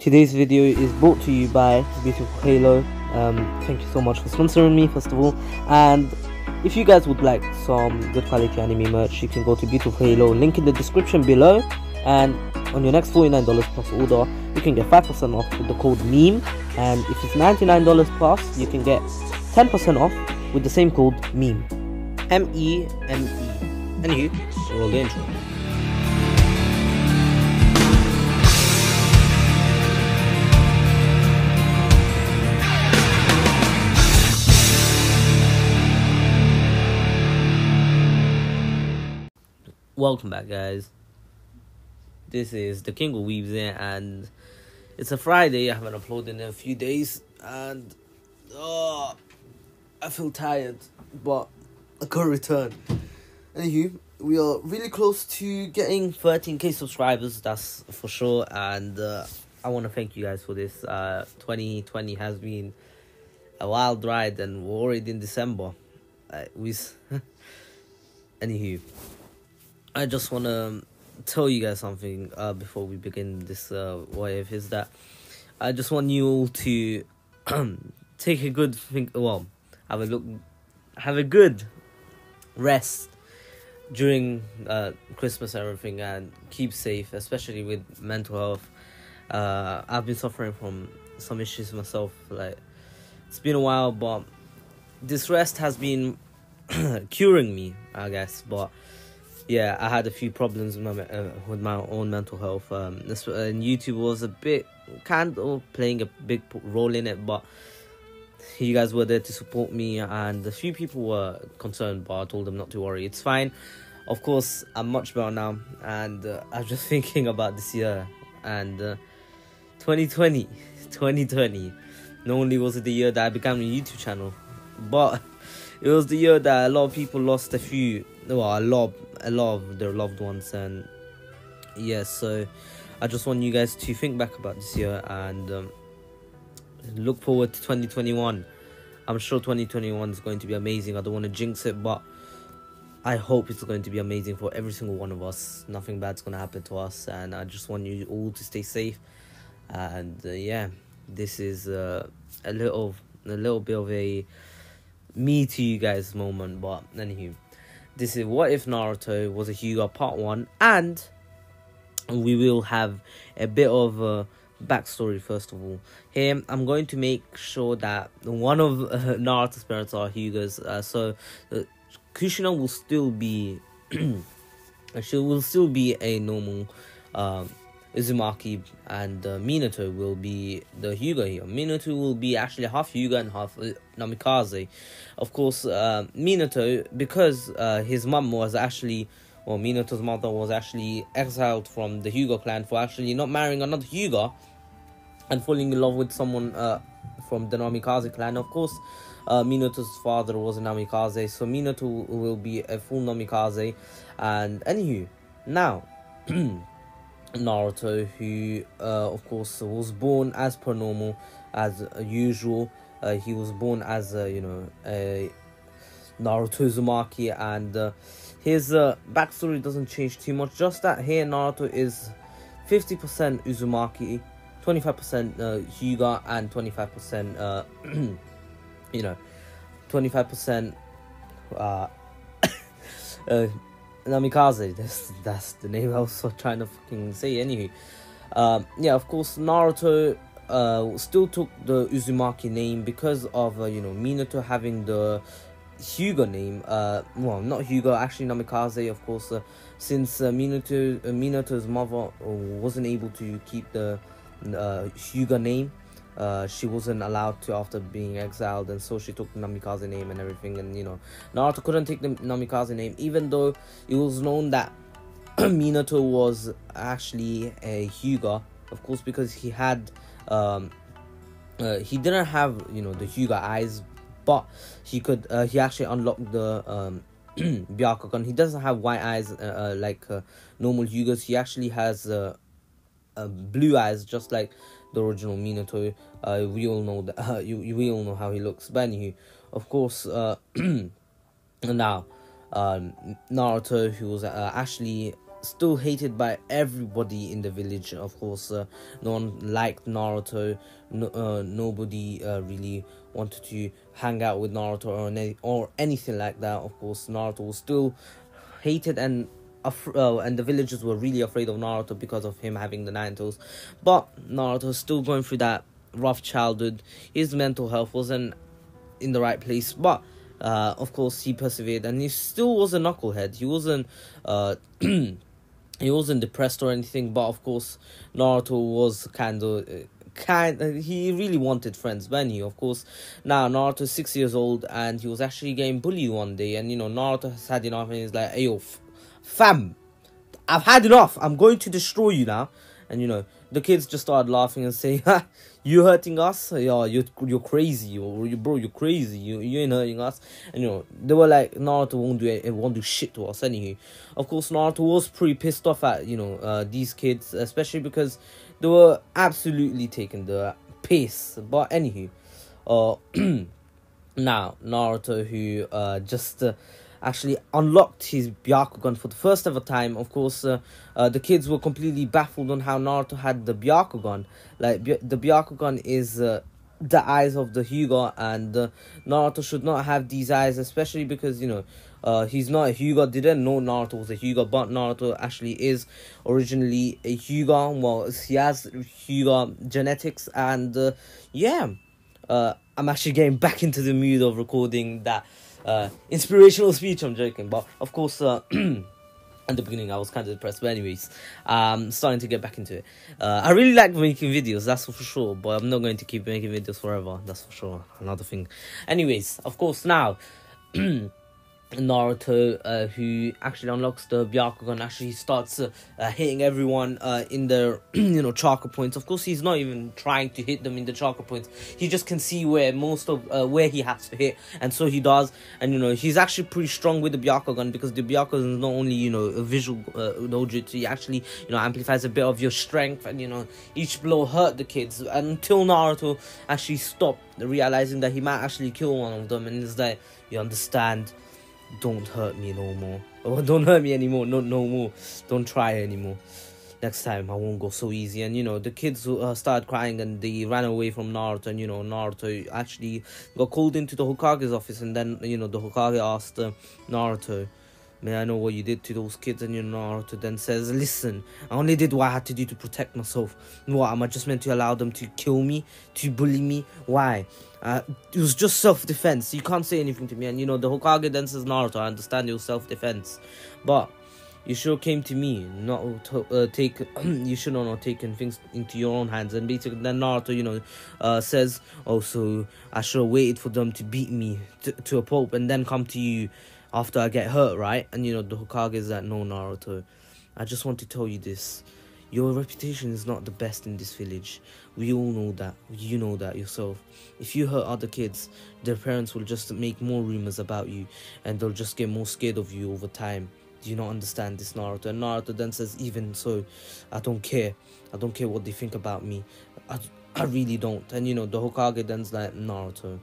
Today's video is brought to you by Beautiful Halo. Thank you so much for sponsoring me, first of all. And if you guys would like some good quality anime merch, you can go to Beautiful Halo, link in the description below. And on your next $49 plus order, you can get 5% off with the code MEME. And if it's $99 plus, you can get 10% off with the same code MEME. M-E-M-E. Anywho, roll the intro. Welcome back, guys. This is the King of Weaves here, and it's a Friday. I haven't uploaded in a few days, and I feel tired, but I could return. Anywho, we are really close to getting 13k subscribers, that's for sure, and I want to thank you guys for this. 2020 has been a wild ride, and we're already in December. Anywho, I just want to tell you guys something before we begin this what if, is that I just want you all to take a good have a good rest during Christmas and everything, and keep safe, especially with mental health. I've been suffering from some issues myself. Like, it's been a while, but this rest has been curing me, I guess. But yeah, I had a few problems with my own mental health. And YouTube was a bit kind of playing a big role in it, but you guys were there to support me, and a few people were concerned, but I told them not to worry, it's fine. Of course, I'm much better now, and I'm just thinking about this year, and 2020. Not only was it the year that I began a YouTube channel, but it was the year that a lot of people lost a lot of their loved ones. And yeah, so I just want you guys to think back about this year and look forward to 2021. I'm sure 2021 is going to be amazing. I don't want to jinx it, but I hope it's going to be amazing for every single one of us. Nothing bad's going to happen to us, and I just want you all to stay safe. And yeah, this is a little bit of a me to you guys moment. But anywho, this is What If Naruto Was a Hyuga Part 1, and we will have a bit of a backstory first of all. Here, I'm going to make sure that one of Naruto's parents are Hyugas, so Kushina will still be she will still be a normal Uzumaki, and Minato will be the Hyuga here. Minato will be actually half Hyuga and half Namikaze. Of course, Minato, because his mum was actually, or Minato's mother was actually exiled from the Hyuga clan for actually not marrying another Hyuga and falling in love with someone from the Namikaze clan. Of course, Minato's father was a Namikaze, so Minato will be a full Namikaze. And anywho, now Naruto, who of course was born as per normal, as usual. He was born as a Naruto Uzumaki, and his backstory doesn't change too much, just that here Naruto is 50% Uzumaki, 25% Hyuga, and 25% 25% Namikaze. That's the name I was trying to fucking say. Anyway, yeah, of course Naruto still took the Uzumaki name because of Minato having the Hyuga name. Well, not Hyuga, actually Namikaze, of course, since Minato's mother wasn't able to keep the Hyuga name. She wasn't allowed to after being exiled, and so she took the Namikaze name and everything. And Naruto couldn't take the Namikaze name, even though it was known that Minato was actually a Hyuga, of course, because he had he didn't have the Hyuga eyes, but he could he actually unlocked the Byakugan. He doesn't have white eyes like normal Hyugas. He actually has blue eyes, just like the original Minato. We all know that we all know how he looks. But anyway, of course, now Naruto, who was actually still hated by everybody in the village. Of course, no one liked Naruto. Nobody really wanted to hang out with Naruto or anything like that. Of course, Naruto was still hated, and the villagers were really afraid of Naruto because of him having the nine tails. But Naruto was still going through that rough childhood. His mental health wasn't in the right place, but of course he persevered, and he still was a knucklehead. He wasn't he wasn't depressed or anything, but of course Naruto was he really wanted friends. But anyway, of course, now Naruto is 6 years old, and he was actually getting bullied one day, and Naruto has had enough, and he's like, "Hey yo, fam, I've had enough. I'm going to destroy you now." And the kids just started laughing and saying, "Ha, you hurting us? Yeah, you're crazy, or you're crazy. You ain't hurting us." And they were like, "Naruto won't do it. It won't do shit to us." Anyway, of course, Naruto was pretty pissed off at these kids, especially because they were absolutely taking the piss. But anywho, now Naruto, who just actually unlocked his Byakugan for the first ever time. Of course, the kids were completely baffled on how Naruto had the Byakugan. Like, the Byakugan is the eyes of the Hyuga, and Naruto should not have these eyes, especially because, he's not a Hyuga. Didn't know Naruto was a Hyuga, but Naruto actually is originally a Hyuga. Well, he has Hyuga genetics, and yeah, I'm actually getting back into the mood of recording that inspirational speech. I'm joking, but of course, at the beginning I was kind of depressed, but anyways, starting to get back into it. I really like making videos, that's for sure, but I'm not going to keep making videos forever, that's for sure. Another thing. Anyways, of course, now Naruto, who actually unlocks the Byakugan, actually starts hitting everyone in their chakra points. Of course, he's not even trying to hit them in the chakra points. He just can see where most of where he has to hit, and so he does. And he's actually pretty strong with the Byakugan, because the Byakugan is not only a visual no jutsu. He actually amplifies a bit of your strength, and each blow hurt the kids until Naruto actually stopped, realizing that he might actually kill one of them, and it's like, you understand. Don't hurt me no more. Oh, don't hurt me anymore. No more. Don't try anymore. Next time I won't go so easy. And the kids started crying, and they ran away from Naruto. And Naruto actually got called into the Hokage's office, and then the Hokage asked Naruto, "May I know what you did to those kids?" And Naruto then says, "Listen, I only did what I had to do to protect myself. What, am I just meant to allow them to kill me, to bully me? Why? It was just self-defense. You can't say anything to me." And the Hokage then says, "Naruto, I understand your self-defense, but you sure came to me not to take you should not have taken things into your own hands." And basically then Naruto says, "Oh, so I should have waited for them to beat me to a pulp and then come to you after I get hurt, right?" And the Hokage is like, "No, Naruto, I just want to tell you this. Your reputation is not the best in this village. We all know that. You know that yourself. If you hurt other kids, their parents will just make more rumors about you, and they'll just get more scared of you over time. Do you not understand this, Naruto?" And Naruto then says, "Even so, I don't care. I don't care what they think about me. I really don't." And the Hokage then's like, "Naruto,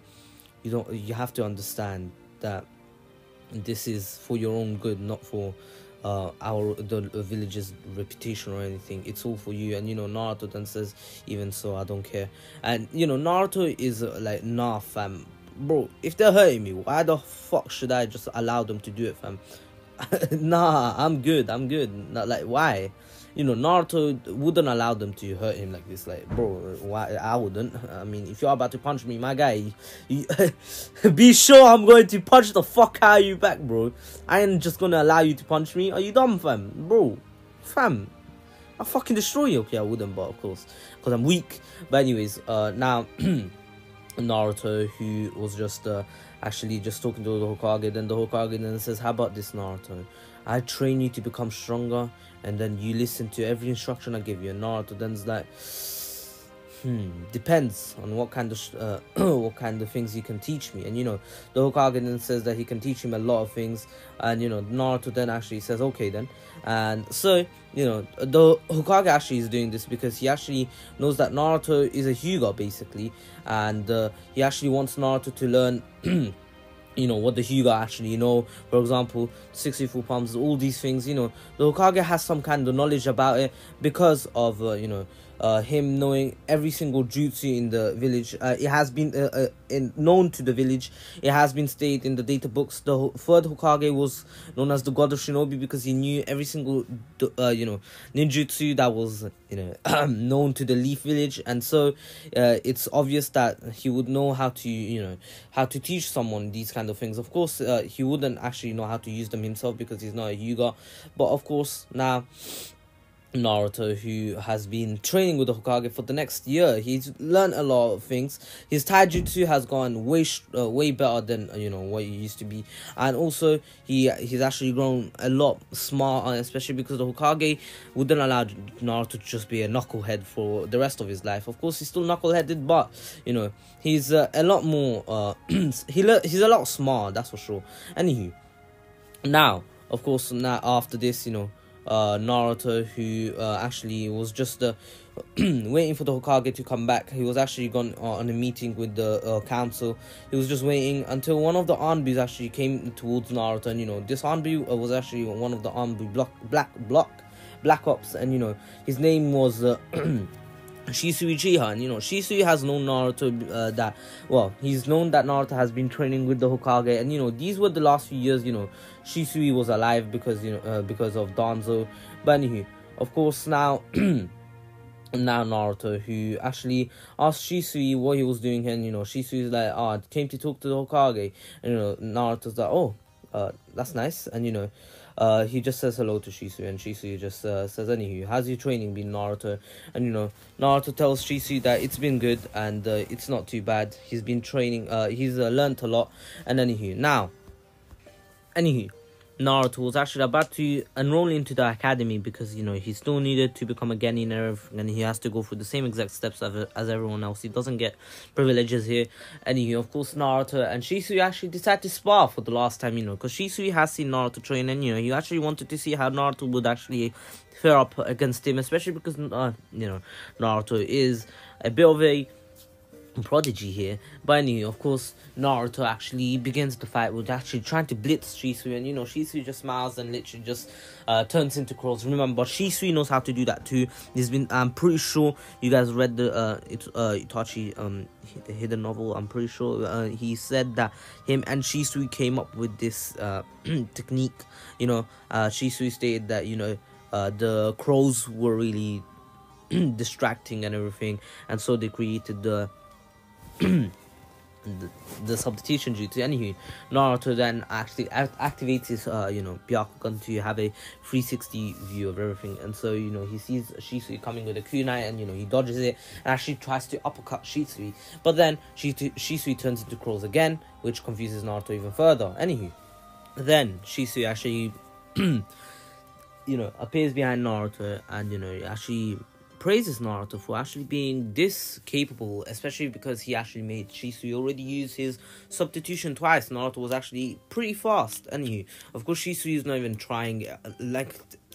you have to understand that this is for your own good, not for the village's reputation or anything. It's all for you." And Naruto then says, "Even so, I don't care." And Naruto is like, "Nah, fam, bro, if they're hurting me, why the fuck should I just allow them to do it, fam? Nah, I'm good. Not like, why?" Naruto wouldn't allow them to hurt him like this. Like, bro, why? I wouldn't. I mean, if you're about to punch me, my guy, you be sure I'm going to punch the fuck out of you back, bro. I ain't just gonna allow you to punch me. Are you dumb, fam? Bro, fam, I'll fucking destroy you. Okay, I wouldn't, but of course, because I'm weak. But anyways, now Naruto, who was just actually just talking to the Hokage, then the Hokage then says, "How about this, Naruto? I train you to become stronger, and then you listen to every instruction I give you." And Naruto then's like, depends on what kind of what kind of things you can teach me. And the Hokage then says that he can teach him a lot of things, and Naruto then actually says, "Okay then." And so the Hokage actually is doing this because he actually knows that Naruto is a Hyuga basically, and he actually wants Naruto to learn what the Hyuga actually know. For example, 64 palms, all these things, the Hokage has some kind of knowledge about it because of, him knowing every single jutsu in the village. It has been known to the village. It has been stated in the data books. The third Hokage was known as the God of Shinobi because he knew every single, ninjutsu that was, known to the Leaf Village. And so it's obvious that he would know how to, how to teach someone these kind of things. Of course, he wouldn't actually know how to use them himself because he's not a Hyuga. But of course, now Naruto, who has been training with the Hokage for the next year, he's learned a lot of things. His taijutsu has gone way better than what he used to be, and also he's actually grown a lot smarter, especially because the Hokage wouldn't allow Naruto to just be a knucklehead for the rest of his life. Of course, he's still knuckleheaded, but he's a lot more he's a lot smarter, that's for sure. Anywho, now of course, now after this, Naruto, who actually was just waiting for the Hokage to come back. He was actually gone on a meeting with the council. He was just waiting until one of the Anbus actually came towards Naruto, and this Anbu was actually one of the Anbu Black Ops, and his name was Shisui Uchiha, and Shisui has known Naruto he's known that Naruto has been training with the Hokage, and these were the last few years. Shisui was alive because of Danzo. But anywho, of course, now now Naruto, who actually asked Shisui what he was doing here, and Shisui's like, I came to talk to the Hokage, and Naruto's like, oh, that's nice, and he just says hello to Shisui, and Shisui just says, anywho, how's your training been, Naruto? And Naruto tells Shisui that it's been good, and it's not too bad. He's been training, he's learnt a lot. And anywho, Naruto was actually about to enroll into the academy because, he still needed to become a Genin and everything, and he has to go through the same exact steps as everyone else. He doesn't get privileges here. Anywho, of course, Naruto and Shisui actually decided to spar for the last time, because Shisui has seen Naruto train, and, he actually wanted to see how Naruto would actually fare up against him, especially because, Naruto is a bit of a prodigy here. But anyway, of course, Naruto actually begins the fight with actually trying to blitz Shisui, and Shisui just smiles and literally just turns into crows. Remember, Shisui knows how to do that too. I'm pretty sure you guys read the Itachi the hidden novel. I'm pretty sure he said that him and Shisui came up with this technique. Shisui stated that the crows were really distracting and everything, and so they created the substitution jutsu. Anywho, Naruto then actually activates his Byakugan to have a 360 view of everything, and so he sees Shisui coming with a kunai, and he dodges it and actually tries to uppercut Shisui, but then Shisui turns into crows again, which confuses Naruto even further. Anywho, then Shisui actually appears behind Naruto, and actually praises Naruto for actually being this capable, especially because he actually made Shisui already use his substitution twice. Naruto was actually pretty fast. Anywho, of course, Shisui is not even trying,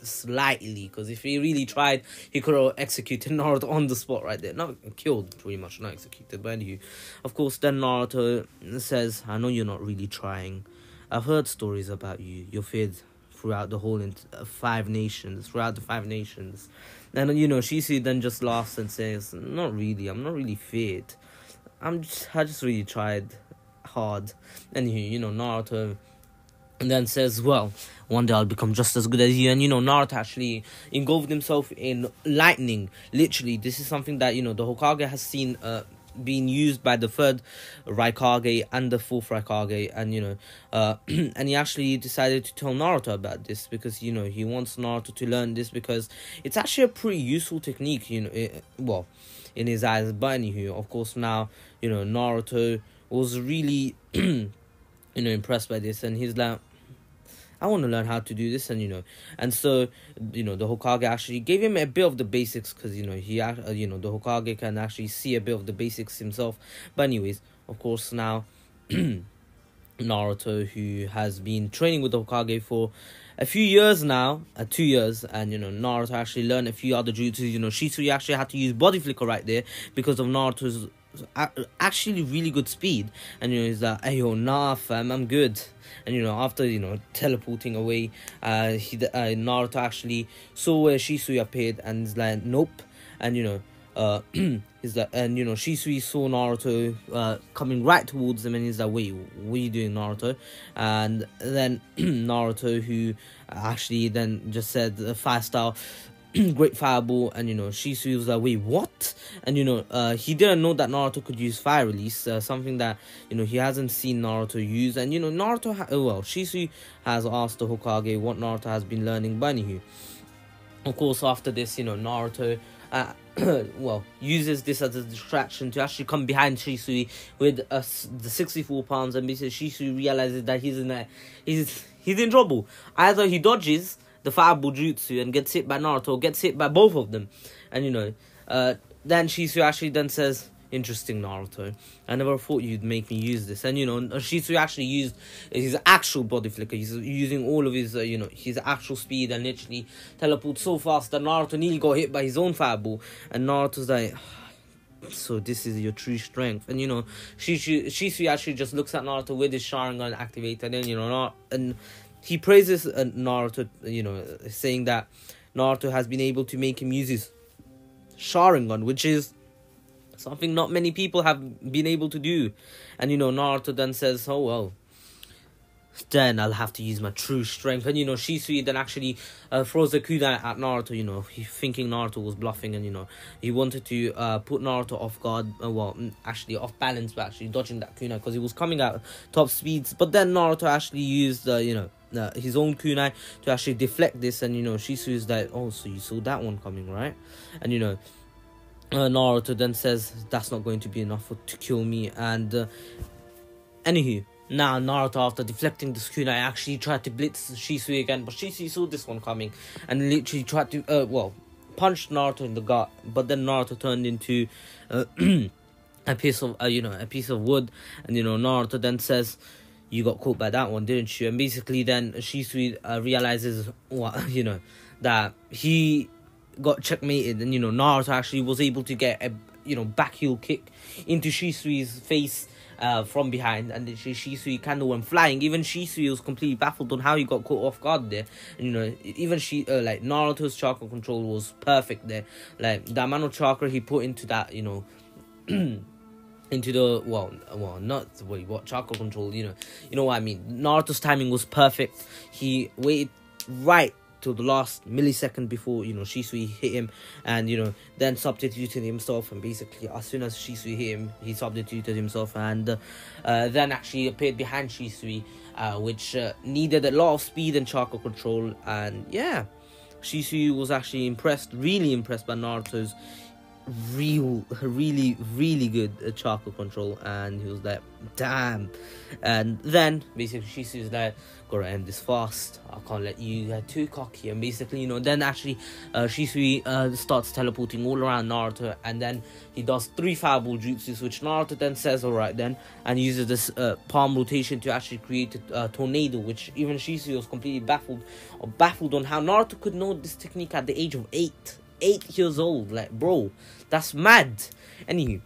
slightly, because if he really tried, he could have executed Naruto on the spot right there. Not killed, pretty much, not executed. But anywho, of course, then Naruto says, I know you're not really trying. I've heard stories about you. You're feared throughout the whole throughout the 5 nations. And Shisui then just laughs and says, not really, I'm not really feared. I just really tried hard. Anywho, Naruto then says, well, one day I'll become just as good as you. And Naruto actually engulfed himself in lightning. Literally, this is something that the Hokage has seen being used by the 3rd Raikage and the 4th Raikage, and and he actually decided to tell Naruto about this because he wants Naruto to learn this because it's actually a pretty useful technique, in his eyes. But anywho, of course, now Naruto was really impressed by this, and he's like, I want to learn how to do this, and so the Hokage actually gave him a bit of the basics because the Hokage can actually see a bit of the basics himself. But anyways, of course, now Naruto, who has been training with the Hokage for a few years now, 2 years, and Naruto actually learned a few other jutsus. Shisui actually had to use body flicker right there because of Naruto's actually really good speed. And he's like, hey yo, nah fam, I'm good. And after teleporting away, Naruto actually saw where Shisui appeared and is like, nope. And he's like, and Shisui saw Naruto coming right towards him, and he's like, wait, what are you doing, Naruto? And then Naruto, who actually then just said the 5-star great fireball, and Shisui was like, wait, what? And he didn't know that Naruto could use fire release, something that he hasn't seen Naruto use. And Shisui has asked the Hokage what Naruto has been learning. But anywho, of course, after this, Naruto uses this as a distraction to actually come behind Shisui with the 64 pounds, and basically Shisui realizes that he's in trouble. Either he dodges the fireball jutsu and gets hit by Naruto, or gets hit by both of them. And then Shisui actually then says, interesting, Naruto, I never thought you'd make me use this. And Shisui actually used his actual body flicker. He's using all of his his actual speed, and literally teleports so fast that Naruto nearly got hit by his own fireball. And Naruto's like, so this is your true strength. And Shisui actually just looks at Naruto with his Sharingan activated, and he praises Naruto, saying that Naruto has been able to make him use his Sharingan, which is something not many people have been able to do. And Naruto then says, oh well, then I'll have to use my true strength. And Shisui then actually throws a kunai at Naruto, thinking Naruto was bluffing, and he wanted to put Naruto off guard, actually off balance, but actually dodging that kunai because he was coming at top speeds. But then Naruto actually used his own kunai to actually deflect this. And Shisui's like, oh, so you saw that one coming, right? And Naruto then says, that's not going to be enough to kill me. And anywho, now Naruto, after deflecting this kunai, actually tried to blitz Shisui again, but Shisui saw this one coming and literally tried to punched Naruto in the gut. But then Naruto turned into a piece of wood. And Naruto then says, you got caught by that one, didn't you? And basically then Shisui realizes that he got checkmated. And Naruto actually was able to get a back heel kick into Shisui's face from behind, and Shisui kind of went flying. Even Shisui was completely baffled on how he got caught off guard there. And, even Naruto's chakra control was perfect there. Like the amount of chakra he put into that, into the what chakra control, you know what I mean. Naruto's timing was perfect. He waited right till the last millisecond before Shisui hit him, and then substituted himself. And basically as soon as Shisui hit him, he substituted himself, and then actually appeared behind Shisui, which needed a lot of speed and chakra control. And yeah, Shisui was actually really impressed by Naruto's really good chakra control, and he was like, damn. And then basically Shisui's like, gotta end this fast, I can't let you get too cocky. And basically then actually Shisui starts teleporting all around Naruto, and then he does 3 fireball jutsus, which Naruto then says alright then, and uses this palm rotation to actually create a tornado, which even Shisui was completely baffled on how Naruto could know this technique at the age of 8 years old. Like, bro, that's mad. Anywho,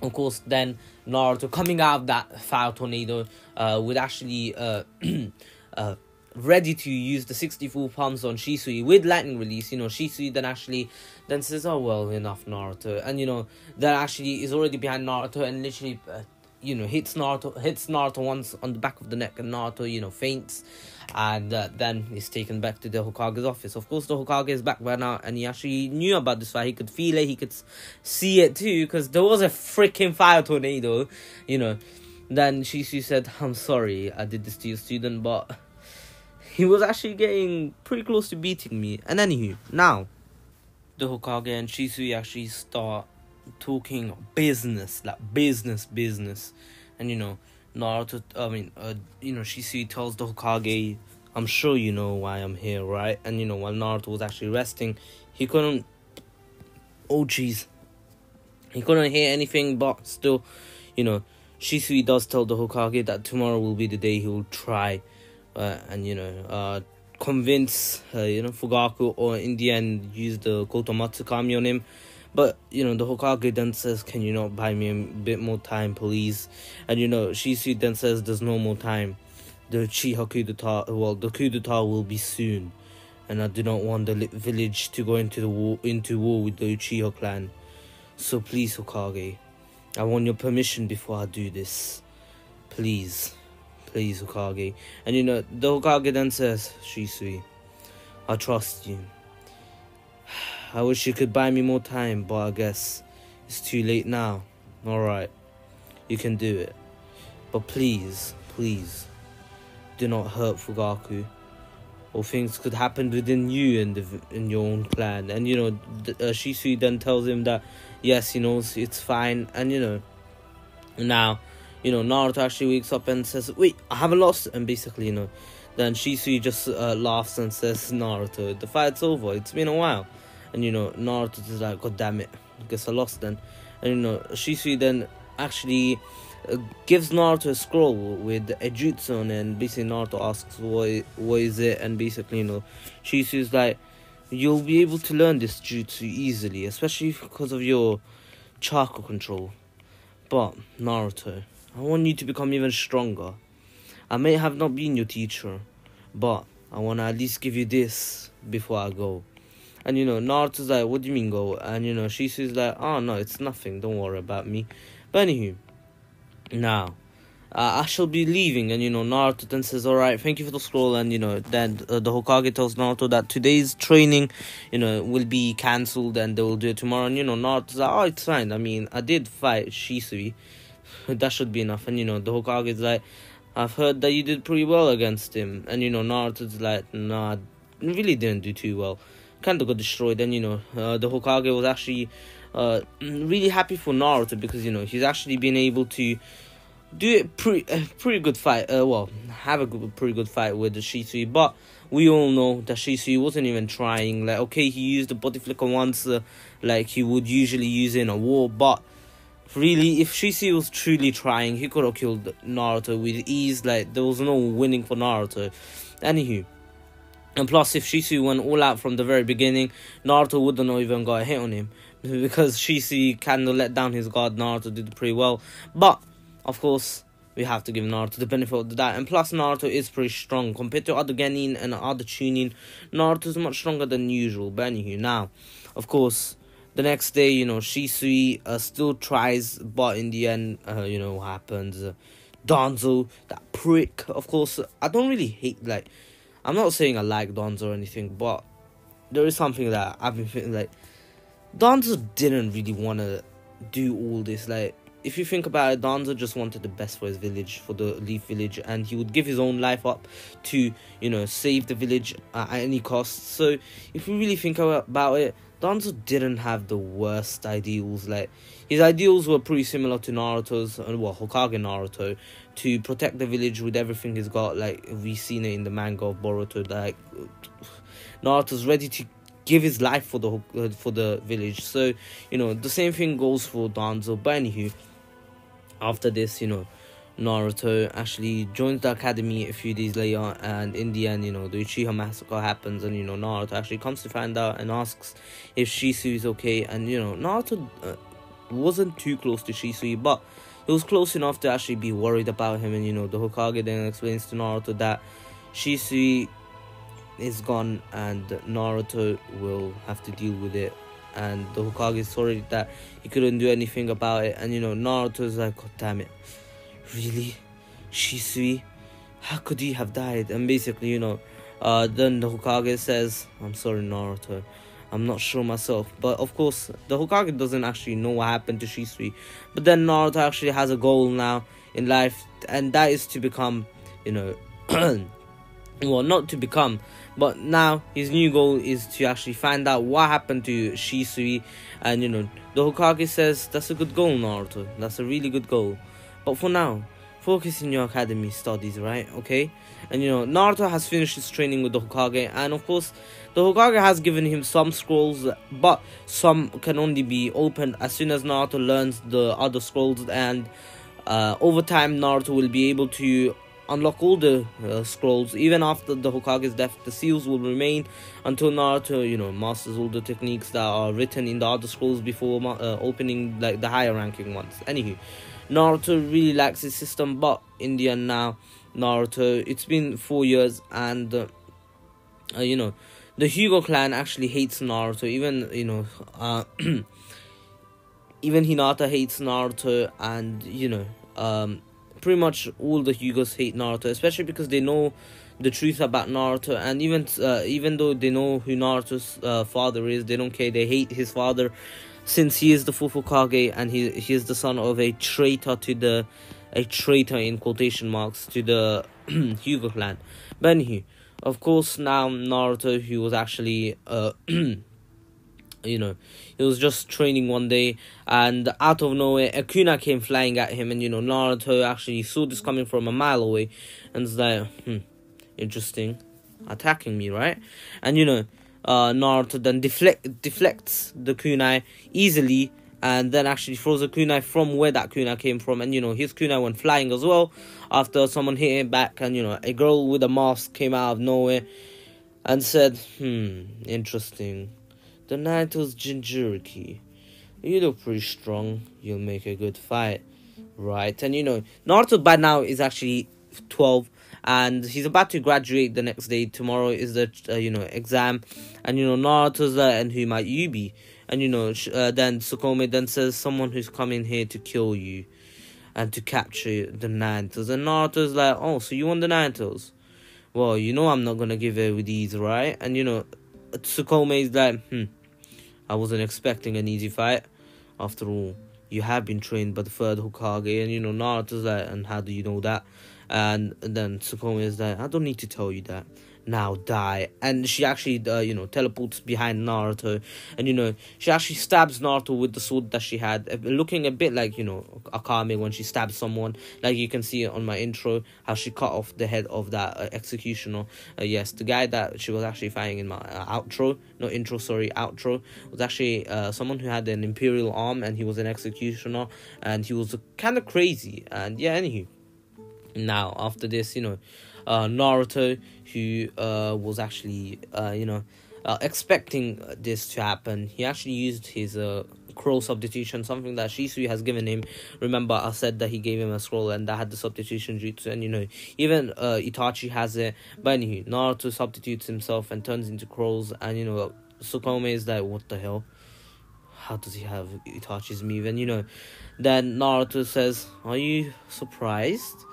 of course, then Naruto coming out of that fire tornado with actually ready to use the 64 palms on Shisui with lightning release. Shisui then says, oh well, enough, Naruto. And then actually is already behind Naruto, and literally hits Naruto once on the back of the neck, and Naruto faints. And then he's taken back to the Hokage's office. Of course, the Hokage is back by now, and he actually knew about this fire. He could feel it, he could see it too, because there was a freaking fire tornado. Then Shisui said, I'm sorry I did this to your student, but he was actually getting pretty close to beating me. And anywho, now the Hokage and Shisui actually start talking business, like business. And Naruto, Shisui tells the Hokage, I'm sure you know why I'm here, right? And while Naruto was actually resting, he couldn't hear anything, but still, Shisui does tell the Hokage that tomorrow will be the day he will try convince Fugaku, or in the end use the Kotomatsu Kami on him. But, the Hokage then says, can you not buy me a bit more time, please? And, Shisui then says, there's no more time. The Uchiha coup d'etat, the coup d'etat will be soon. And I do not want the village to go into war with the Uchiha clan. So please, Hokage, I want your permission before I do this. Please, Hokage. And, the Hokage then says, Shisui, I trust you. I wish you could buy me more time, but I guess it's too late now. Alright, you can do it. But please, do not hurt Fugaku, or things could happen within you and in your own clan. And, Shisui then tells him that, yes, he knows it's fine. And, now, Naruto actually wakes up and says, wait, I haven't lost. And basically, then Shisui just laughs and says, Naruto, the fight's over. It's been a while. And, Naruto is like, God damn it, I guess I lost then. And, Shisui then actually gives Naruto a scroll with a jutsu on it. And basically Naruto asks, what is it? And basically, Shisui's like, you'll be able to learn this jutsu easily, especially because of your chakra control. But, Naruto, I want you to become even stronger. I may have not been your teacher, but I want to at least give you this before I go. And, Naruto's like, what do you mean go? And, Shisui's like, oh, no, it's nothing. Don't worry about me. But anywho, now, I shall be leaving. And, Naruto then says, alright, thank you for the scroll. And, then the Hokage tells Naruto that today's training, will be cancelled and they will do it tomorrow. And, Naruto's like, oh, it's fine. I mean, I did fight Shisui. That should be enough. And, the Hokage's like, I've heard that you did pretty well against him. And, Naruto's like, nah, I really didn't do too well. Kind of got destroyed. And, the Hokage was actually really happy for Naruto because, he's actually been able to do a pretty good fight. Have a pretty good fight with the Shisui. But we all know that Shisui wasn't even trying. Like, okay, he used the body flicker once, like he would usually use in a war. But really, if Shisui was truly trying, he could have killed Naruto with ease. Like, there was no winning for Naruto. Anywho. And plus, if Shisui went all out from the very beginning, Naruto wouldn't have even got a hit on him. Because Shisui kind of let down his guard. Naruto did pretty well. But, of course, we have to give Naruto the benefit of the doubt. And plus, Naruto is pretty strong. Compared to other Genin and other Chunin, Naruto is much stronger than usual. But anywho, now, of course, the next day, Shisui still tries. But in the end, what happens? Danzo, that prick. Of course, I don't really hate, like, I'm not saying I like Danzo or anything, but there is something that I've been feeling like Danzo didn't really want to do all this. Like, if you think about it, Danzo just wanted the best for his village, for the Leaf Village, and he would give his own life up to, save the village at any cost. So, if you really think about it, Danzo didn't have the worst ideals. Like, his ideals were pretty similar to Naruto's, Hokage Naruto, to protect the village with everything he's got. Like, we've seen it in the manga of Boruto. Like, Naruto's ready to give his life for the village. So, the same thing goes for Danzo. But anywho, after this, Naruto actually joins the academy a few days later, and in the end, the Uchiha massacre happens, and Naruto actually comes to find out and asks if Shisui is okay. And Naruto wasn't too close to Shisui, but he was close enough to actually be worried about him. And the Hokage then explains to Naruto that Shisui is gone and Naruto will have to deal with it. And the Hokage is sorry that he couldn't do anything about it. And Naruto is like, God damn it, really? Shisui? How could he have died? And basically, then the Hokage says, I'm sorry, Naruto, I'm not sure myself. But of course, the Hokage doesn't actually know what happened to Shisui. But then Naruto actually has a goal now in life, and that is to become, well, not to become, but now his new goal is to actually find out what happened to Shisui. And the Hokage says, that's a good goal, Naruto, that's a really good goal, but for now, focus in your academy studies, right? Okay? And Naruto has finished his training with the Hokage, and of course the Hokage has given him some scrolls, but some can only be opened as soon as Naruto learns the other scrolls. And over time, Naruto will be able to unlock all the scrolls. Even after the Hokage's death, the seals will remain until Naruto, masters all the techniques that are written in the other scrolls before opening like the higher ranking ones. Anywho, Naruto really likes his system, but in the end now, Naruto, it's been 4 years, and the Hyuga clan actually hates Naruto. Even even Hinata hates Naruto, and pretty much all the Hyugas hate Naruto, especially because they know the truth about Naruto, and even though they know who Naruto's father is, they don't care. They hate his father, since he is the fourth Hokage, and he is the son of a traitor in quotation marks to the Hyuga clan. But anywho, of course, now Naruto, he was actually he was just training one day, and out of nowhere a kunai came flying at him, and Naruto actually saw this coming from a mile away, and was like, interesting, attacking me, right? And Naruto then deflects the kunai easily, and then actually throws a kunai from where that kunai came from, and his kunai went flying as well after someone hit him back, and a girl with a mask came out of nowhere and said, interesting, the Naruto's Jinchuriki, you look pretty strong, you'll make a good fight, right? And Naruto by now is actually 12, and he's about to graduate the next day. Tomorrow is the exam, and Naruto's there, and who might you be? And then Tsukome then says, someone who's coming here to kill you and to capture the Narutos. And Naruto's like, oh, so you want the Narutos? Well, I'm not gonna give it with ease, right? And Tsukome is like, I wasn't expecting an easy fight. After all, you have been trained by the third Hokage. And Naruto's like, and how do you know that? And then Tsukome is like, I don't need to tell you that. Now die. And she actually teleports behind Naruto, and she actually stabs Naruto with the sword that she had, looking a bit like Akame when she stabs someone, like you can see on my intro how she cut off the head of that executioner. Yes, the guy that she was actually fighting in my outro was actually someone who had an imperial arm, and he was an executioner, and he was kind of crazy. And yeah, anywho, now after this, Naruto, who was actually expecting this to happen, he actually used his scroll substitution, something that Shisui has given him. Remember, I said that he gave him a scroll and that had the substitution jutsu, and even Itachi has it. But anyway, Naruto substitutes himself and turns into scrolls, and Tsukome is like, what the hell? How does he have Itachi's move? And then Naruto says, are you surprised?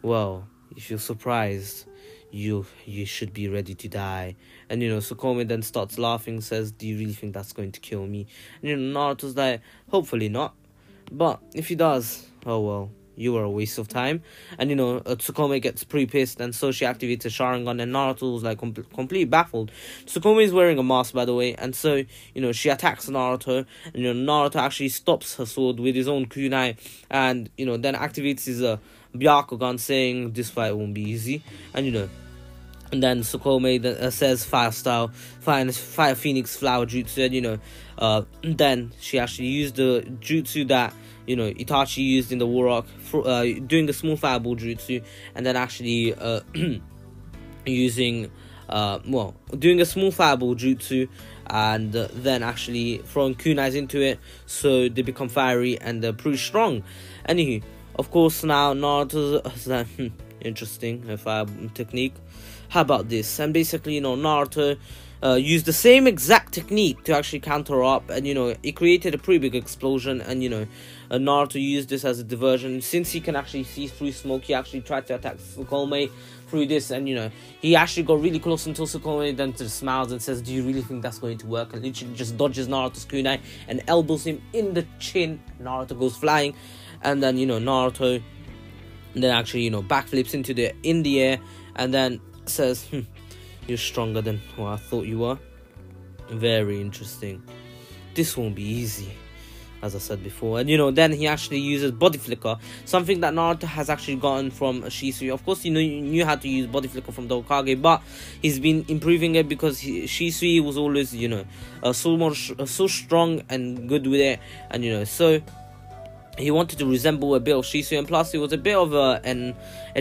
Well, if you're surprised, you should be ready to die. And Tsukome then starts laughing, says, do you really think that's going to kill me? And Naruto's like, hopefully not, but if he does, oh well, you were a waste of time. And Tsukome gets pretty pissed, and so she activates a Sharingan, and Naruto was like completely baffled. Tsukome is wearing a mask, by the way, and so she attacks Naruto, and Naruto actually stops her sword with his own kunai, and then activates his Byakugan, saying this fight won't be easy. And then Tsukome says fire style, fire phoenix flower jutsu, and then she actually used the jutsu that Itachi used in the War Arc, doing the small fireball jutsu, and then actually doing a small fireball jutsu, and then actually throwing kunais into it, so they become fiery and they're pretty strong. Anywho, of course, now Naruto's like, interesting, a fire technique. How about this? And basically, Naruto used the same exact technique to actually counter up, and it created a pretty big explosion. And Naruto used this as a diversion. Since he can actually see through smoke, he actually tried to attack Tsukome through this, and he actually got really close until Tsukome then just smiles and says, do you really think that's going to work? And literally just dodges Naruto's kunai and elbows him in the chin. Naruto goes flying, and then Naruto then actually backflips in the air, and then says, you're stronger than what I thought you were. Very interesting. This won't be easy, as I said before. And then he actually uses body flicker, something that Naruto has actually gotten from Shisui. Of course, he knew how to use body flicker from the Hokage, but he's been improving it because Shisui was always so strong and good with it. And so he wanted to resemble a bit of Shisui, and plus it was a bit of a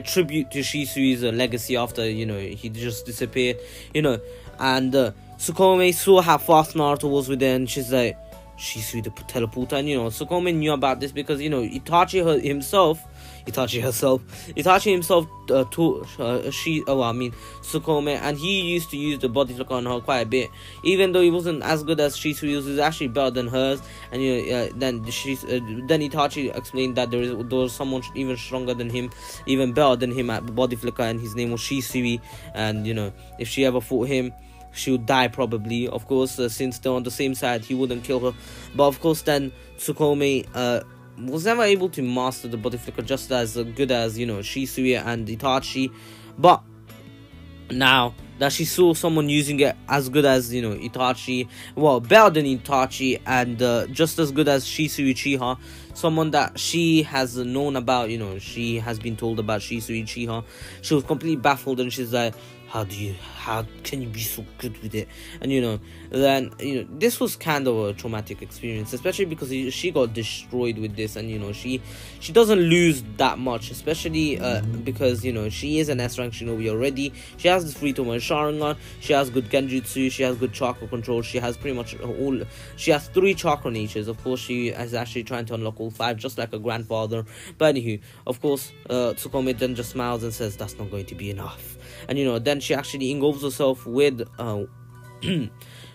tribute to Shisui's legacy after, you know, he just disappeared, you know. And Tsukome saw how fast Naruto was with her, and she's like, Shisui the teleporter. And, you know, Tsukome knew about this because, you know, Itachi himself taught Tsukome, and he used to use the body flicker on her quite a bit, even though he wasn't as good as Shisui. He was actually better than hers. And, you know, then Itachi explained that there was someone even stronger than him, even better than him at the body flicker, and his name was Shisui. And, you know, if she ever fought him, she would die probably. Of course, since they're on the same side, he wouldn't kill her. But of course, then Tsukome was never able to master the body flicker just as good as, you know, Shisui and Itachi. But now that she saw someone using it as good as, you know, Itachi, well, better than Itachi, and just as good as Shisui Uchiha, someone that she has known about, you know, she has been told about Shisui Uchiha, she was completely baffled, and she's like, how can you be so good with it? And, you know, then, you know, this was kind of a traumatic experience, especially because she got destroyed with this. And, you know, she doesn't lose that much, especially because, you know, she is an S-rank shinobi already. She has this free Tomoe Sharingan, she has good genjutsu, she has good chakra control, she has pretty much she has 3 chakra natures. Of course, she is actually trying to unlock all 5, just like her grandfather. But anywho, of course, Tsukome then just smiles and says that's not going to be enough. And, you know, then she actually engulfs herself with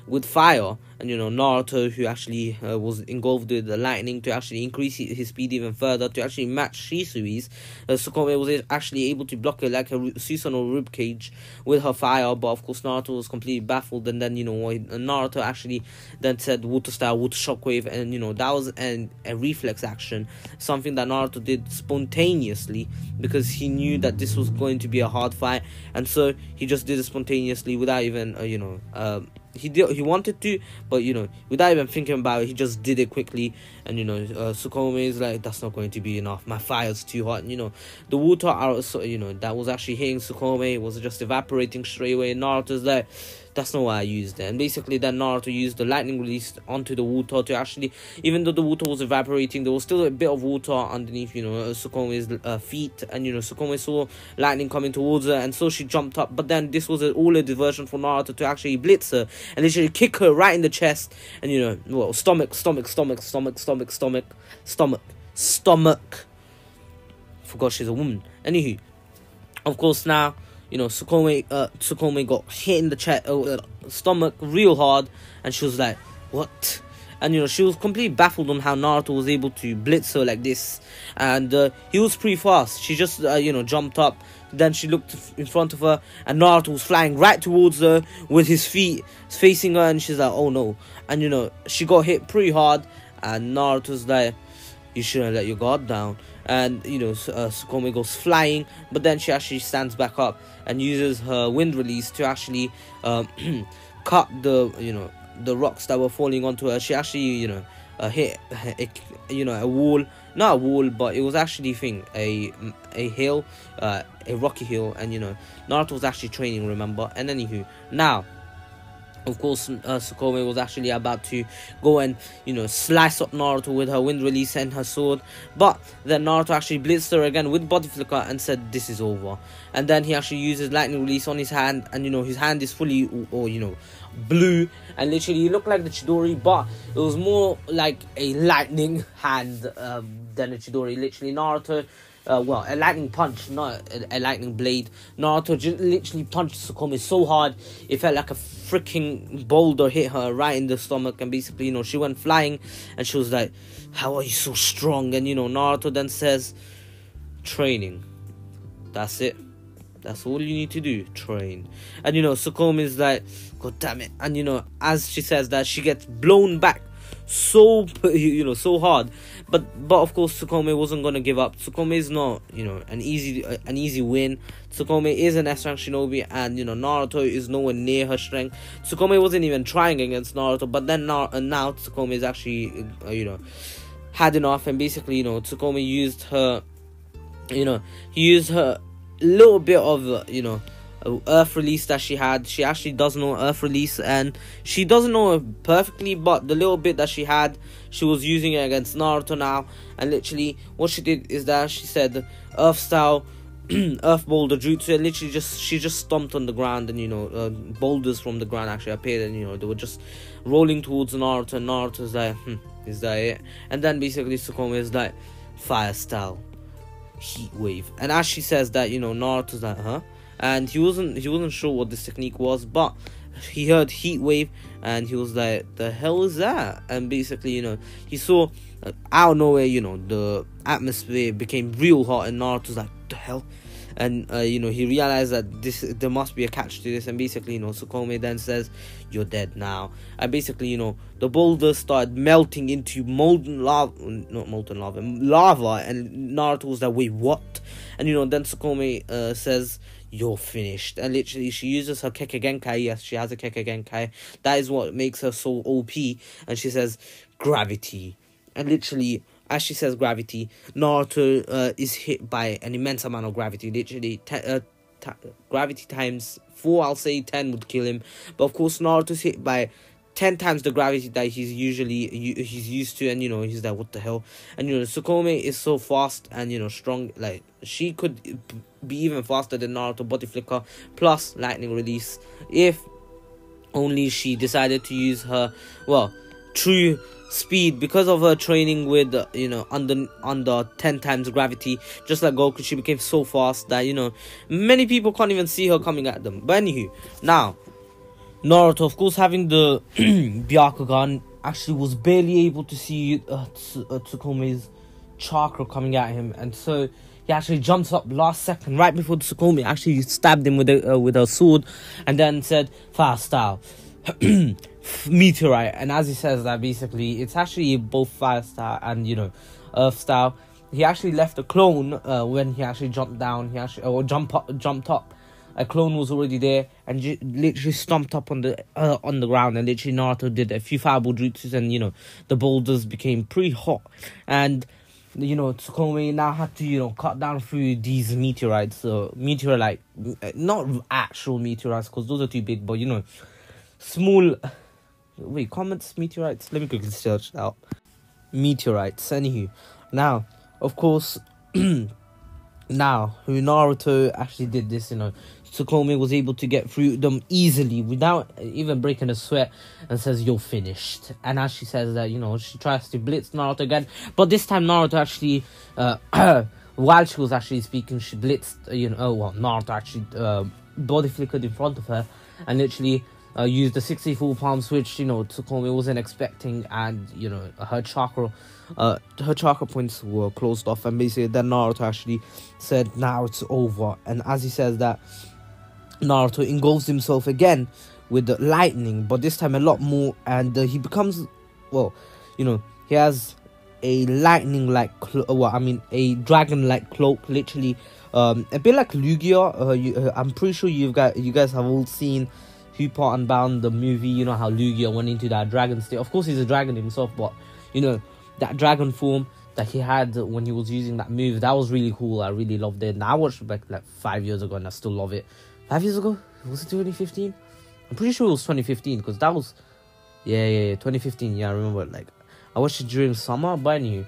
with fire. And, you know, Naruto, who actually was engulfed with the lightning to actually increase his speed even further, to actually match Shisui's, Tsukome was actually able to block it like a Susanoo ribcage with her fire. But of course, Naruto was completely baffled. And then, you know, Naruto actually then said water style, water shockwave, and, you know, that was a reflex action, something that Naruto did spontaneously because he knew that this was going to be a hard fight, and so he just did it spontaneously without even you know, he wanted to, but, you know, without even thinking about it, he just did it quickly. And, you know, Tsukome is like, that's not going to be enough, my fire's too hot. And, you know, the water you know, that was actually hitting Tsukome was just evaporating straight away. And Naruto's like, that's not why I used it. And basically then Naruto used the lightning release onto the water to actually, even though the water was evaporating, there was still a bit of water underneath, you know, Tsukome's feet. And, you know, Tsukome saw lightning coming towards her, and so she jumped up. But then this was all a diversion for Naruto to actually blitz her and literally kick her right in the chest. And, you know, well, stomach. Forgot she's a woman. Anywho, of course, now, you know, Tsukome got hit in the chest, stomach real hard, and she was like, what? And, you know, she was completely baffled on how Naruto was able to blitz her like this. And he was pretty fast. She just, you know, jumped up. Then she looked in front of her, and Naruto was flying right towards her with his feet facing her. And she's like, oh no. And, you know, she got hit pretty hard, and Naruto's like, you shouldn't let your guard down. And, you know, Tsukome goes flying, but then she actually stands back up and uses her wind release to actually cut the, you know, the rocks that were falling onto her. She actually, you know, hit you know, a wall, not a wall, but it was actually a hill, a rocky hill. And, you know, Naruto was actually training, remember. And anywho, now, of course, Tsukome was actually about to go and, you know, slice up Naruto with her wind release and her sword. But then Naruto actually blitzed her again with body flicker and said, this is over. And then he actually uses lightning release on his hand. And, you know, his hand is fully, or, you know, blue. And literally, he looked like the Chidori, but it was more like a lightning hand than a Chidori. Literally, Naruto... well, a lightning punch, not a lightning blade. Naruto just literally punched Tsukome so hard, it felt like a freaking boulder hit her right in the stomach. And basically, you know, she went flying, and she was like, how are you so strong? And, you know, Naruto then says, training. That's it. That's all you need to do, train. And, you know, Tsukome is like, god damn it. And, you know, as she says that, she gets blown back so, you know, so hard. But of course, Tsukome wasn't gonna give up. Tsukome is not, you know, an easy win. Tsukome is an S-rank shinobi, and, you know, Naruto is nowhere near her strength. Tsukome wasn't even trying against Naruto, but then now Tsukome is actually, you know, had enough. And basically, you know, Tsukome used her, you know, he used her little bit of, you know, Earth release that she had. She actually does know Earth release, and she doesn't know it perfectly, but the little bit that she had, she was using it against Naruto now. And literally what she did is that she said Earth style Earth boulder jutsu, and literally she just stomped on the ground, and boulders from the ground actually appeared, and they were just rolling towards Naruto, and Naruto's like, is that it? And then basically Tsukome is like, fire style heat wave. And as she says that, Naruto's like, huh? And he wasn't sure what this technique was, but he heard heat wave, and he was like, the hell is that? And basically, he saw out of nowhere, the atmosphere became real hot, and Naruto's like, the hell? And he realized that there must be a catch to this, and basically, Tsukome then says, you're dead now. And basically, the boulders started melting into lava, and Naruto was like, wait, what? And then Tsukome says, you're finished. And literally she uses her Kekkei Genkai. Yes, she has a Kekkei Genkai. That is what makes her so OP. And she says gravity, and literally as she says gravity, Naruto is hit by an immense amount of gravity. Literally gravity times 4, I'll say 10 would kill him, but of course Naruto's hit by 10 times the gravity that he's used to, and he's like, what the hell? And Tsukome is so fast and strong, like she could be even faster than Naruto. Body flicker plus lightning release, if only she decided to use her true speed, because of her training with under 10 times gravity. Just like Goku, she became so fast that many people can't even see her coming at them. But anywho, now Naruto, of course, having the Byakugan, actually was barely able to see Tsukume's chakra coming at him, and so he actually jumps up last second, right before Tsukome actually stabbed him with a sword, and then said, fast style, meteorite. And as he says that, basically, it's actually both fire style and earth style. He actually left a clone when he actually jumped down. Jumped up. A clone was already there, and literally stomped up on the ground, and literally Naruto did a few fireball jutsus, and the boulders became pretty hot, and Tsukome now had to cut down through these meteorites. So meteorite, not actual meteorites, because those are too big, but small. Wait, comments meteorites. Let me quickly search it out. Meteorites. Anywho, now of course. Now, who Naruto actually did this, Tsukome was able to get through them easily without even breaking a sweat, and says, you're finished. And as she says that, she tries to blitz Naruto again, but this time Naruto actually, while she was actually speaking, she blitzed, Naruto actually body flickered in front of her, and literally used the 64 palm switch, Tsukome wasn't expecting, and, her chakra points were closed off, and basically then Naruto actually said, now it's over. And as he says that, Naruto engulfs himself again with the lightning, but this time a lot more, and he becomes, he has a lightning-like, a dragon-like cloak, literally, a bit like Lugia. I'm pretty sure you guys have all seen Hyuga Unbound, the movie. How Lugia went into that dragon state. Of course, he's a dragon himself, but that dragon form that he had when he was using that move, that was really cool. I really loved it. And I watched it back like 5 years ago, and I still love it. 5 years ago? Was it 2015? I'm pretty sure it was 2015, because that was 2015. Yeah, I remember. Like, I watched it during summer, but I knew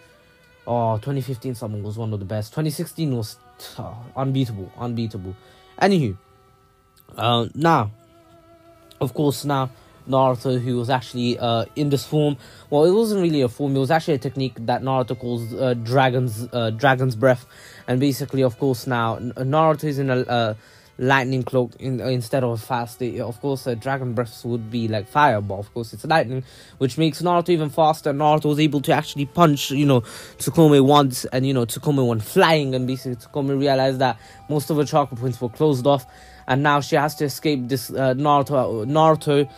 2015 summer was one of the best. 2016 was unbeatable. Anywho, now, of course, Naruto, who was actually in this form, well, it wasn't really a form, it was actually a technique that Naruto calls dragon's breath. And basically, of course, now Naruto is in a lightning cloak instead of a fast state. Of course, dragon breaths would be like fire, but of course it's lightning, which makes Naruto even faster. Naruto was able to actually punch Tsukome once, and Tsukome went flying, and basically Tsukome realized that most of her chakra points were closed off, and now she has to escape this. Naruto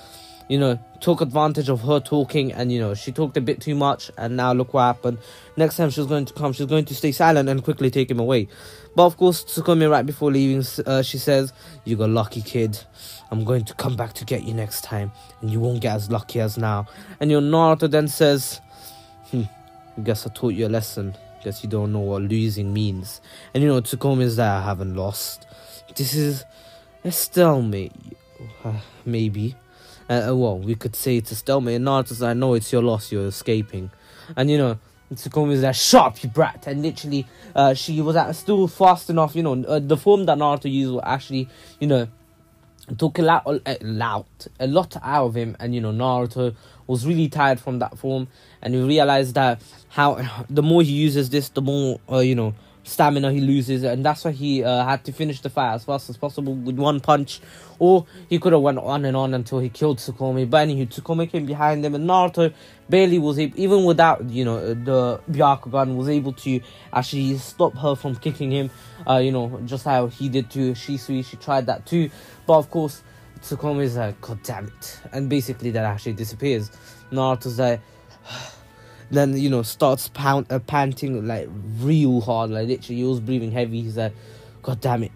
took advantage of her talking, and she talked a bit too much, and now look what happened. Next time she's going to stay silent and quickly take him away. But of course, Tsukome, right before leaving, she says, you got lucky, kid. I'm going to come back to get you next time, and you won't get as lucky as now. And Naruto then says, guess I taught you a lesson. Guess you don't know what losing means. And Tsukome is there, I haven't lost. This is A stalemate, maybe. Well, we could say it's a stalemate. And Naruto's like, no, it's your loss, you're escaping. And, Tsukumi's like, shut up, you brat. And literally, she was still fast enough, the form that Naruto used will actually, took a lot out of him. And, Naruto was really tired from that form. And he realized that the more he uses this, the more, stamina he loses, and that's why he had to finish the fight as fast as possible with one punch, or he could have went on and on until he killed Tsukume. But anywho, Tsukume came behind him, and Naruto barely was able, even without the Byakugan, was able to actually stop her from kicking him, just how he did to Shisui. She tried that too, but of course Tsukume is like, god damn it, and basically that actually disappears. Naruto's like then starts panting like real hard, like literally he was breathing heavy. He's like, god damn it,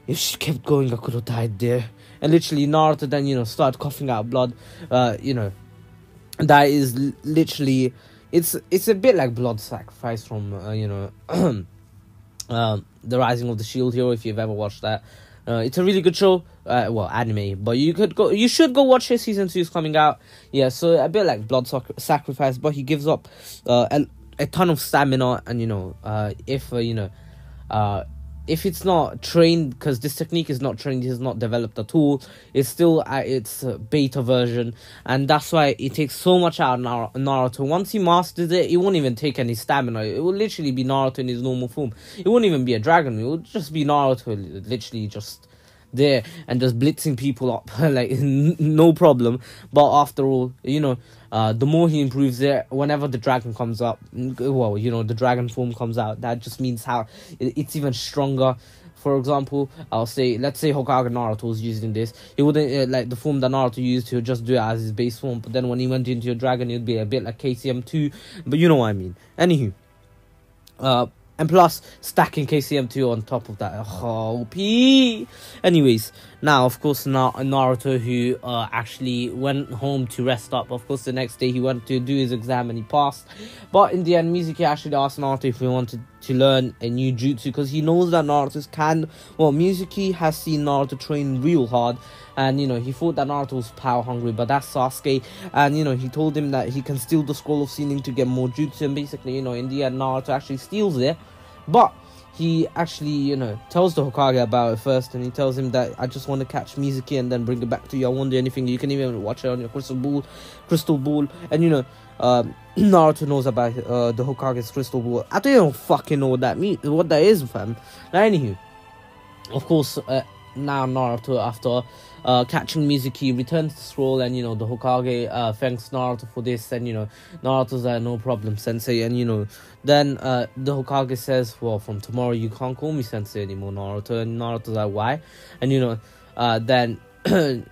if she kept going I could have died there. And literally Naruto then started coughing out blood. That is literally, it's a bit like blood sacrifice from the Rising of the Shield Hero, if you've ever watched that. It's a really good show, anime, but you should go watch it. Season 2 is coming out. Yeah, so a bit like blood sacrifice, but he gives up a ton of stamina. And if it's not trained, because this technique is not trained, it's not developed at all, it's still at its beta version, and that's why it takes so much out of Naruto. Once he masters it, it won't even take any stamina. It will literally be Naruto in his normal form. It won't even be a dragon. It will just be Naruto literally just there and just blitzing people up like no problem. But after all, the more he improves it, whenever the dragon comes up, the dragon form comes out, that just means how it's even stronger. For example, let's say Hokage Naruto was using this, he wouldn't like the form that Naruto used, he would just do it as his base form. But then when he went into a dragon, it would be a bit like KCM2, but you know what I mean. Anywho, and plus, stacking KCM2 on top of that. OP! Anyways, now, of course, Naruto, who actually went home to rest up. Of course, the next day he went to do his exam and he passed. But in the end, Mizuki actually asked Naruto if he wanted to learn a new jutsu, because he knows that Mizuki has seen Naruto train real hard. And, he thought that Naruto was power hungry, but that's Sasuke. And, he told him that he can steal the Scroll of Sealing to get more jutsu. And basically, in the end, Naruto actually steals it. But he actually, tells the Hokage about it first. And he tells him that, I just want to catch Mizuki and then bring it back to you. I won't do anything. You can even watch it on your crystal ball. And, Naruto knows about the Hokage's crystal ball. I don't fucking know what that is, fam. Now, anywho, of course, now Naruto, after catching Mizuki, returns the scroll, and the Hokage thanks Naruto for this, and Naruto's like, no problem, sensei. And then the Hokage says, well, from tomorrow you can't call me sensei anymore, Naruto. And Naruto's like, why? And then the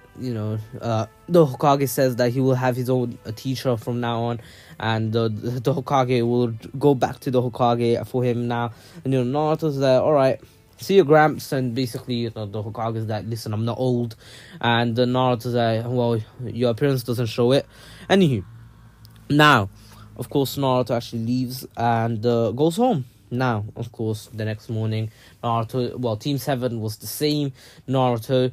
Hokage says that he will have his own teacher from now on, and the Hokage will go back to the Hokage for him now. And Naruto's like, alright, see your Gramps. And basically, the Hokage's like, listen, I'm not old. And Naruto's like, well, your appearance doesn't show it. Anywho, now, of course, Naruto actually leaves and goes home. Now, of course, the next morning, Team 7 was the same. Naruto,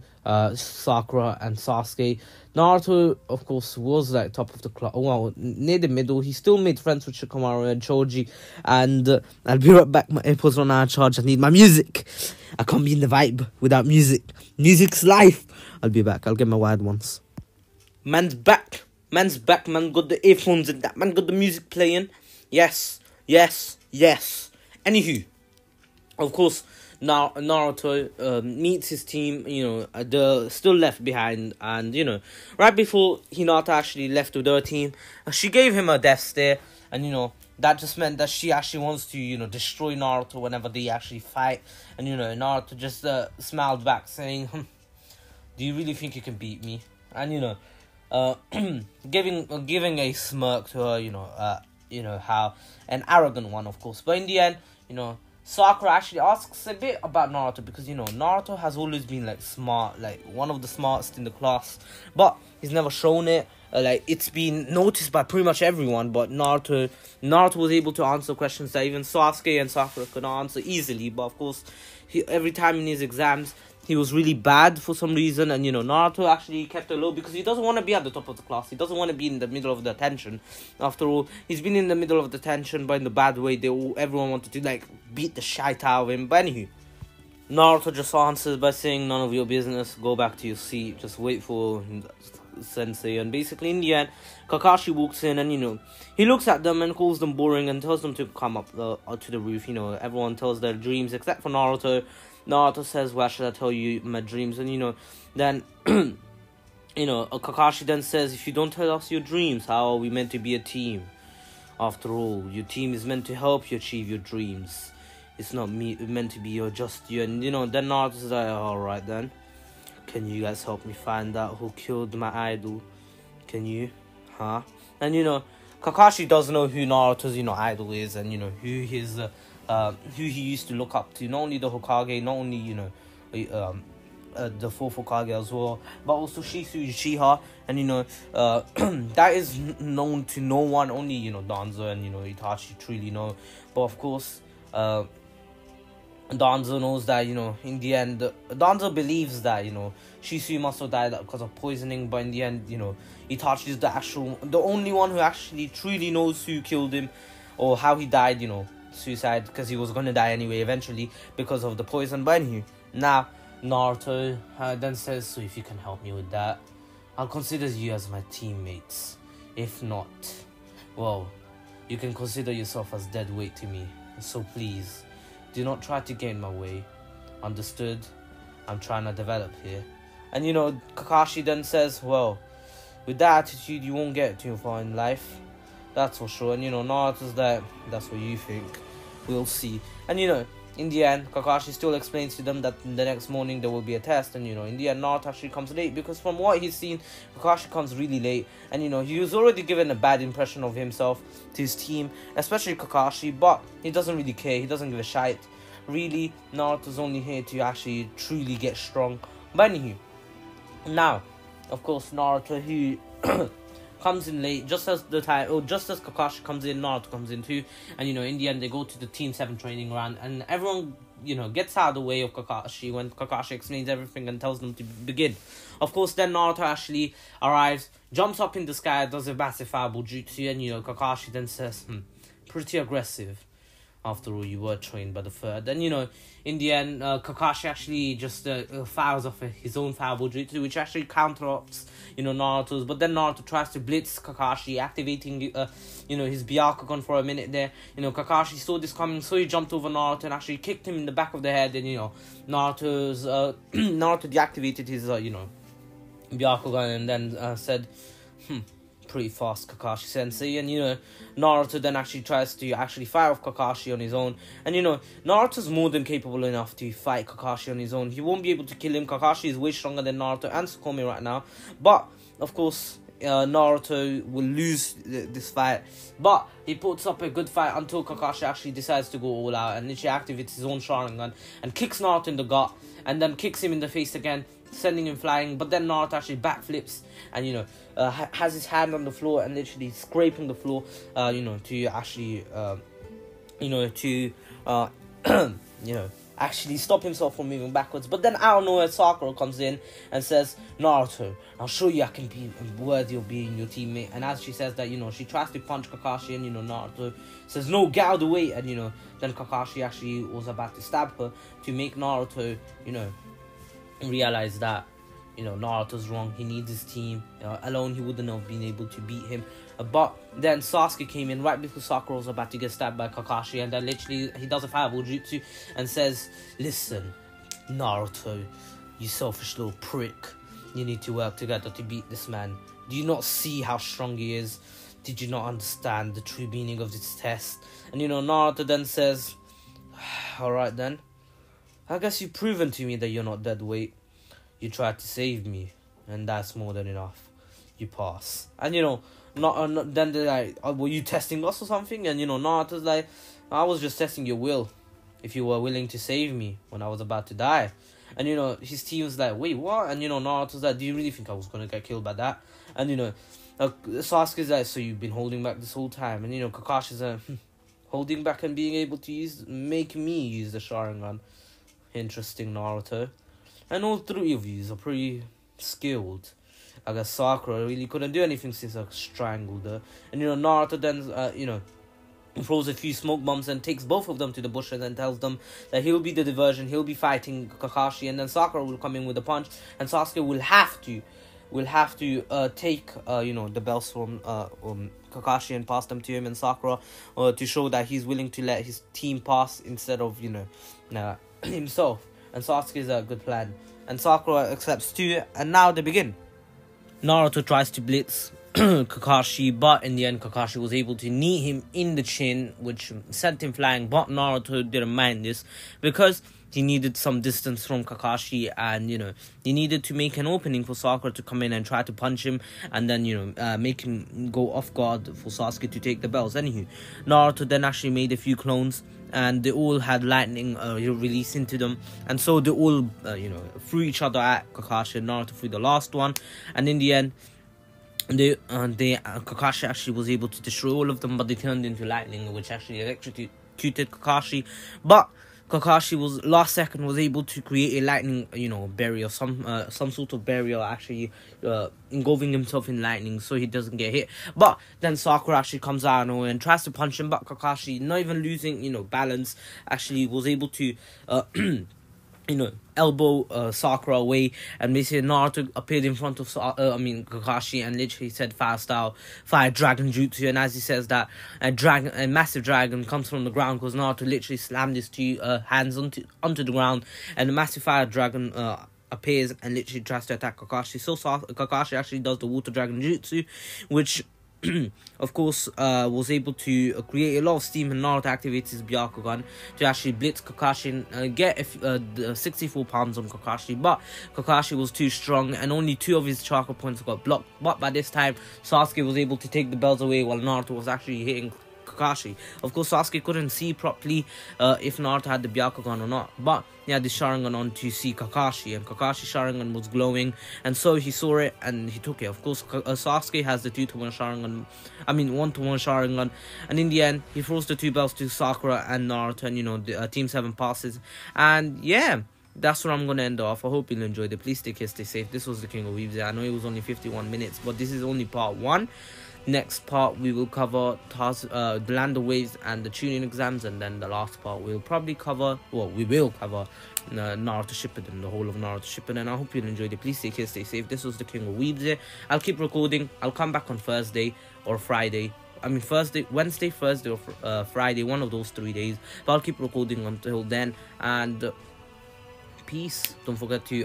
Sakura, and Sasuke. Naruto, of course, was like top of the class. Well, near the middle. He still made friends with Shikamaru and Choji. And I'll be right back. My AirPods are now charged. I need my music. I can't be in the vibe without music. Music's life. I'll be back. I'll get my wired ones. Man's back. Man got the earphones and that. Man got the music playing. Yes. Anywho, of course, now Naruto meets his team, they're still left behind. And, right before Hinata actually left with her team, she gave him a death stare. And, that just meant that she actually wants to, destroy Naruto whenever they actually fight. And, Naruto just smiled back, saying, do you really think you can beat me? And, giving a smirk to her, how an arrogant one, of course. But in the end, Sakura actually asks a bit about Naruto, because, Naruto has always been, like, smart, like, one of the smartest in the class, but he's never shown it. It's been noticed by pretty much everyone, but Naruto was able to answer questions that even Sasuke and Sakura could not answer easily. But, of course, every time in his exams, he was really bad for some reason, and Naruto actually kept it low because he doesn't want to be at the top of the class. He doesn't want to be in the middle of the attention. After all, he's been in the middle of the attention, but in the bad way. Everyone wanted to beat the shit out of him. But anywho, Naruto just answers by saying, "None of your business. Go back to your seat. Just wait for Sensei." And basically, in the end, Kakashi walks in, and he looks at them and calls them boring and tells them to come up to the roof. Everyone tells their dreams except for Naruto. Naruto says, "Why should I tell you my dreams?" And then Kakashi then says, "If you don't tell us your dreams, how are we meant to be a team? After all, your team is meant to help you achieve your dreams. It's not meant to be just you." And then Naruto's like, "Alright then. Can you guys help me find out who killed my idol? Can you? Huh?" And Kakashi does know who Naruto's idol is, and who his who he used to look up to. Not only the Hokage, not only the fourth Hokage as well, but also Shisu Uchiha, and that is known to no one. Only Danzo and Itachi truly know. But of course, Danzo knows that, in the end, Danzo believes that, Shisui must have died because of poisoning, but in the end, Itachi is the only one who actually truly knows who killed him, or how he died, suicide, because he was going to die anyway, eventually, because of the poison. But anyway, now, Naruto then says, "So if you can help me with that, I'll consider you as my teammates. If not, well, you can consider yourself as dead weight to me. So please, do not try to get in my way. Understood? I'm trying to develop here." And Kakashi then says, "Well, with that attitude, you won't get too far in life. That's for sure." And Naruto's like, "That's what you think. We'll see." And in the end, Kakashi still explains to them that the next morning there will be a test. And in the end, Naruto actually comes late, because from what he's seen, Kakashi comes really late. And he was already given a bad impression of himself to his team, especially Kakashi, but he doesn't really care. He doesn't give a shit. Really, Naruto's only here to actually truly get strong. But anywho, now, of course, Naruto, who comes in late, just as Kakashi comes in, Naruto comes in too. And in the end, they go to the Team 7 training ground, and everyone gets out of the way of Kakashi when Kakashi explains everything and tells them to begin. Of course, then Naruto actually arrives, jumps up in the sky, does a massive fireball jutsu, and Kakashi then says, "Pretty aggressive. After all, you were trained by the third." And in the end, Kakashi actually just fires off his own fireball jutsu, which actually counteracts Naruto's. But then Naruto tries to blitz Kakashi, activating his Byakugan for a minute there. Kakashi saw this coming, so he jumped over Naruto and actually kicked him in the back of the head. And Naruto deactivated his Byakugan, and then said, "Pretty fast, Kakashi Sensei." And Naruto then actually tries to actually fire off Kakashi on his own. And Naruto's more than capable enough to fight Kakashi on his own. He won't be able to kill him. Kakashi is way stronger than Naruto and Tsukuyomi right now. But of course, Naruto will lose this fight. But he puts up a good fight until Kakashi actually decides to go all out and literally activates his own Sharingan and kicks Naruto in the gut, and then kicks him in the face again, sending him flying. But then Naruto actually backflips and has his hand on the floor and literally scraping the floor to actually actually stop himself from moving backwards. But then out of nowhere, Sakura comes in and says, "Naruto, I'll show you I can be worthy of being your teammate." And as she says that, she tries to punch Kakashi, and Naruto says, "No, get out of the way." And then Kakashi actually was about to stab her to make Naruto realize that Naruto's wrong. He needs his team. Alone he wouldn't have been able to beat him. But then Sasuke came in right before Sakura was about to get stabbed by Kakashi, and then literally he does a fireball jutsu and says, "Listen, Naruto, you selfish little prick. You need to work together to beat this man. Do you not see how strong he is? Did you not understand the true meaning of this test?" And Naruto then says, "Alright then. I guess you've proven to me that you're not dead weight. You tried to save me, and that's more than enough. You pass." And then they're like, "Oh, were you testing us or something?" And Naruto's like, "I was just testing your will. If you were willing to save me when I was about to die." And his team's like, "Wait, what?" And Naruto's like, "Do you really think I was gonna get killed by that?" And Sasuke's like, "So you've been holding back this whole time?" And Kakashi's like, "Holding back and being able to make me use the Sharingan. Interesting, Naruto. And all three of you are pretty skilled. I guess Sakura really couldn't do anything since I strangled her. And Naruto then, throws a few smoke bombs and takes both of them to the bushes and tells them that he'll be the diversion, he'll be fighting Kakashi, and then Sakura will come in with a punch, and Sasuke will have to take the bells from Kakashi and pass them to him and Sakura to show that he's willing to let his team pass instead of himself. And Sasuke's a good plan, and Sakura accepts too, and now they begin. Naruto tries to blitz Kakashi, but in the end Kakashi was able to knee him in the chin, which sent him flying, but Naruto didn't mind this because he needed some distance from Kakashi, and he needed to make an opening for Sakura to come in and try to punch him, and then make him go off guard for Sasuke to take the bells. Anywho, Naruto then actually made a few clones, and they all had lightning released into them, and so they all threw each other at Kakashi, and Naruto threw the last one, and in the end Kakashi actually was able to destroy all of them, but they turned into lightning, which actually electrocuted Kakashi. But Kakashi was last second was able to create a lightning, barrier, some sort of barrier, actually engulfing himself in lightning so he doesn't get hit. But then Sakura actually comes out and tries to punch him, but Kakashi, not even losing balance, actually was able to elbow Sakura away, and basically Naruto appeared in front of Kakashi and literally said fire dragon jutsu, and as he says that, a massive dragon comes from the ground because Naruto literally slammed his two hands onto the ground, and a massive fire dragon appears and literally tries to attack Kakashi. So Kakashi actually does the water dragon jutsu, which of course was able to create a lot of steam, and Naruto activates his Byakugan to actually blitz Kakashi and get 64 pounds on Kakashi, but Kakashi was too strong and only 2 of his chakra points got blocked. But by this time Sasuke was able to take the bells away while Naruto was actually hitting Kakashi. Of course Sasuke couldn't see properly if Naruto had the Byakugan or not, but he had the Sharingan on to see Kakashi, and Kakashi's Sharingan was glowing, and so he saw it and he took it. Of course Sasuke has the 2-to-1 Sharingan, 1-to-1 Sharingan, and in the end he throws the 2 bells to Sakura and Naruto, and the Team 7 passes, and yeah, that's where I'm going to end off. I hope you'll enjoy it. Please take care, stay safe. This was the King of Weaves. I know it was only 51 minutes, but this is only part 1. Next part we will cover the Land of Waves and the tuning exams, and then the last part we will cover Naruto Shippuden, the whole of Naruto Shippuden. I hope you'll enjoy it. Please take care, stay safe. This was the King of Weaves. I'll keep recording. I'll come back on Thursday or Friday. Wednesday, Thursday, or Friday, one of those 3 days. But I'll keep recording until then, and peace. Don't forget to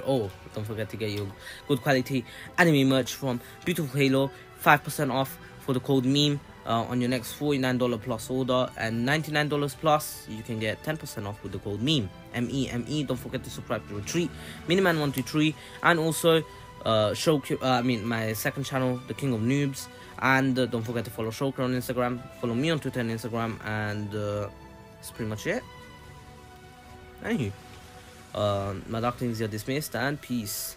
get your good quality anime merch from Beautiful Halo, 5% off for the code meme on your next $49 plus order, and $99 plus you can get 10% off with the code meme, MEME. Don't forget to subscribe to Ratreet, Miniman123, and also my second channel, the King of Noobs, and don't forget to follow Shoker on Instagram, follow me on Twitter and Instagram, and that's pretty much it. Thank you. My dark things are dismissed, and peace.